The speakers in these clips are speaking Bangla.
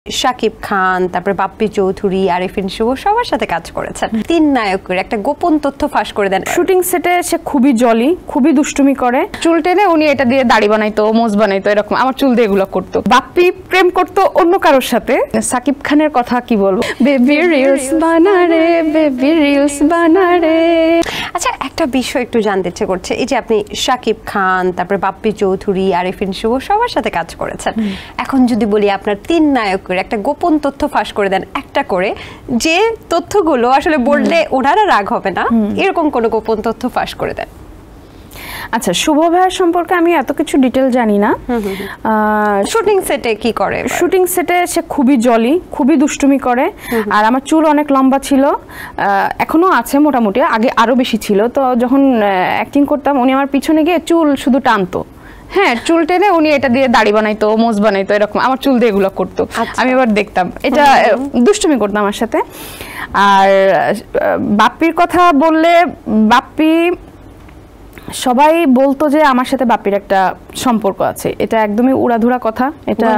শাকিব খান, তারপরে বাপ্পি চৌধুরী, আরিফিন শুভ সবার সাথে কাজ করেছেন। তিন নায়কের একটা গোপন তথ্য ফাঁস করে দেন। শুটিং সেটে সে খুবই জলি, খুবই দুষ্টুমি করে। চুল টেনে উনি এটা দিয়ে দাড়ি বানাইতো, মোজ বানাইতো, এরকম আমার চুল দিয়ে এগুলো করতো। বাপ্পি প্রেম করতো অন্য কারোর সাথে। সাকিব খানের কথা কি বলবো, বেবি রিলস বানারে, বেবি রিলস বানারে। আচ্ছা, একটা বিষয় একটু জানতে ইচ্ছে করছে, এই যে আপনি শাকিব খান, তারপরে বাপ্পি চৌধুরী, আরিফিন শুভ সবার সাথে কাজ করেছেন। এখন যদি বলি আপনার তিন নায়কের একটা গোপন তথ্য ফাঁস করে দেন একটা করে, যে তথ্যগুলো আসলে বললে ওনারা রাগ হবে না, এরকম কোনো গোপন তথ্য ফাঁস করে দেন। আচ্ছা, শুভ ভাইয়ের সম্পর্কে আমি এত কিছু ডিটেল জানি না। শুটিং সেটে কি করে? শুটিং সেটে সে খুবই জলি, খুবই দুষ্টুমি করে। আর আমার চুল অনেক লম্বা ছিল, এখনো আছে মোটামুটি, আগে আরো বেশি ছিল। তো যখন অ্যাক্টিং করতাম উনি আমার পিছনে গিয়ে চুল শুধু টানতো। হ্যাঁ, চুল টেনে উনি এটা দিয়ে দাড়ি বানাইতো, মোজ বানাইতো, এরকম আমার চুল দিয়ে এগুলো করতো। আমি এবার দেখতাম, এটা দুষ্টুমি করতো আমার সাথে। আর বাপ্পির কথা বললে, বাপ্পি সবাই বলতো যে আমার সাথে বাপ্পির একটা সম্পর্ক আছে। এটা একদমই উড়াধুরা কথা। এটা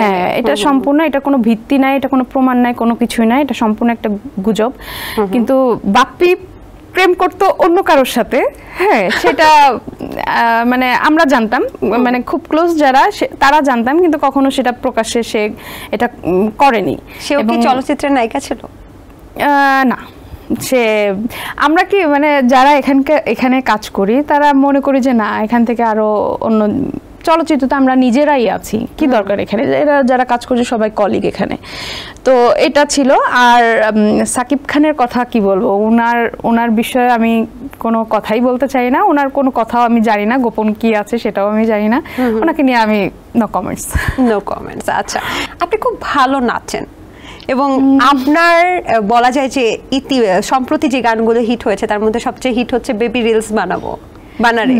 হ্যাঁ, এটা সম্পূর্ণ, এটা কোনো ভিত্তি নাই, এটা কোনো প্রমাণ নাই, কোনো কিছুই নাই, এটা সম্পূর্ণ একটা গুজব। কিন্তু বাপ্পি প্রেম করতো অন্য কারোর সাথে। হ্যাঁ, সেটা মানে আমরা জানতাম, মানে খুব ক্লোজ যারা তারা জানতাম, কিন্তু কখনো সেটা প্রকাশ্যে সে এটা করেনি। সেও কি চলচ্চিত্রের নায়িকা ছিল? না, সে আমরা কি মানে যারা এখানে কাজ করি তারা মনে করি যে না, এখান থেকে আরো অন্য চলচ্চিত্রতে আমরা নিজেরাই আছি, কি দরকার এখানে, এরা যারা কাজ করছে সবাই কলিগ এখানে। তো এটা ছিল। আর সাকিব খানের কথা কি বলবো, ওনার বিষয়ে আমি কোনো কথাই বলতে চাই না। ওনার কোনো কথাও আমি জানি না, গোপন কি আছে সেটাও আমি জানি না। ওনাকে নিয়ে আমি নো কমেন্টস। No comments. আচ্ছা, আপনি খুব ভালো নাচেন এবং আপনার বলা যায় যে সম্প্রতি যে গানগুলো হিট হয়েছে তার মধ্যে সবচেয়ে হিট হচ্ছে বেবি রিলস বানারে,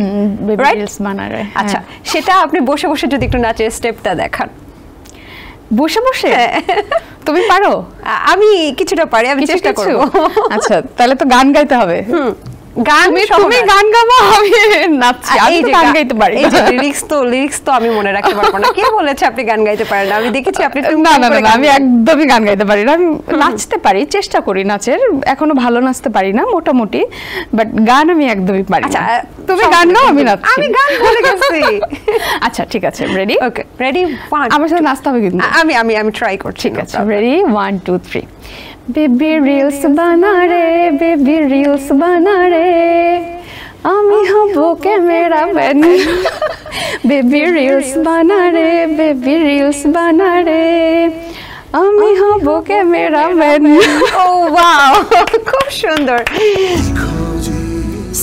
রাইট? আচ্ছা, সেটা আপনি বসে বসে যদি একটু নাচের স্টেপটা দেখান। বসে বসে? তুমি পারো? আমি কিছুটা পারি, আমি চেষ্টা করব। আচ্ছা, তাহলে তো গান গাইতে হবে। তুমি গান গাবো, আমি নাচছি। আমি তো গান গাইতে পারি। এই যে লিরিক্স তো আমি মনে রাখতে পারবো না। কে বলেছে আপনি গান গাইতে পারেন না? আমি দেখেছি আপনি। না, আমি একদমই গান গাইতে পারি না। আমি নাচতে পারি, চেষ্টা করি নাচের, এখনো ভালো নাচতে পারি না মোটামুটি, বাট গান আমি একদমই পারি না। তুমি গান গাও, আমি নাচছি। আমি গান বলে গেছি। আচ্ছা, ঠিক আছে, রেডি? ওকে, রেডি। আমার সাথে নাচতে হবে কিন্তু। আমি ট্রাই করছি। ঠিক আছে, রেডি, 1 2 3। বেবি রিলস বানারে, বেবি রিলস বানারে, আমি হব ক্যামেরাম্যান। বেবি রিলস বানারে, বেবি রিলস বানারে, আমি হব ক্যামেরাম্যান। ও ওয়াও, খুব সুন্দর।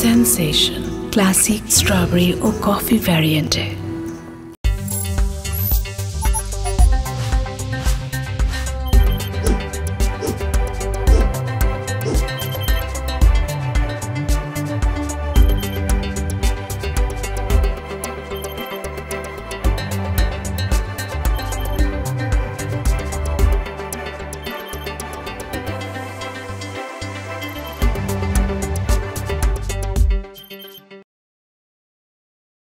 সেন্সেশন ক্লাসিক স্ট্রবেরি ও কফি ভ্যারিয়েন্টে।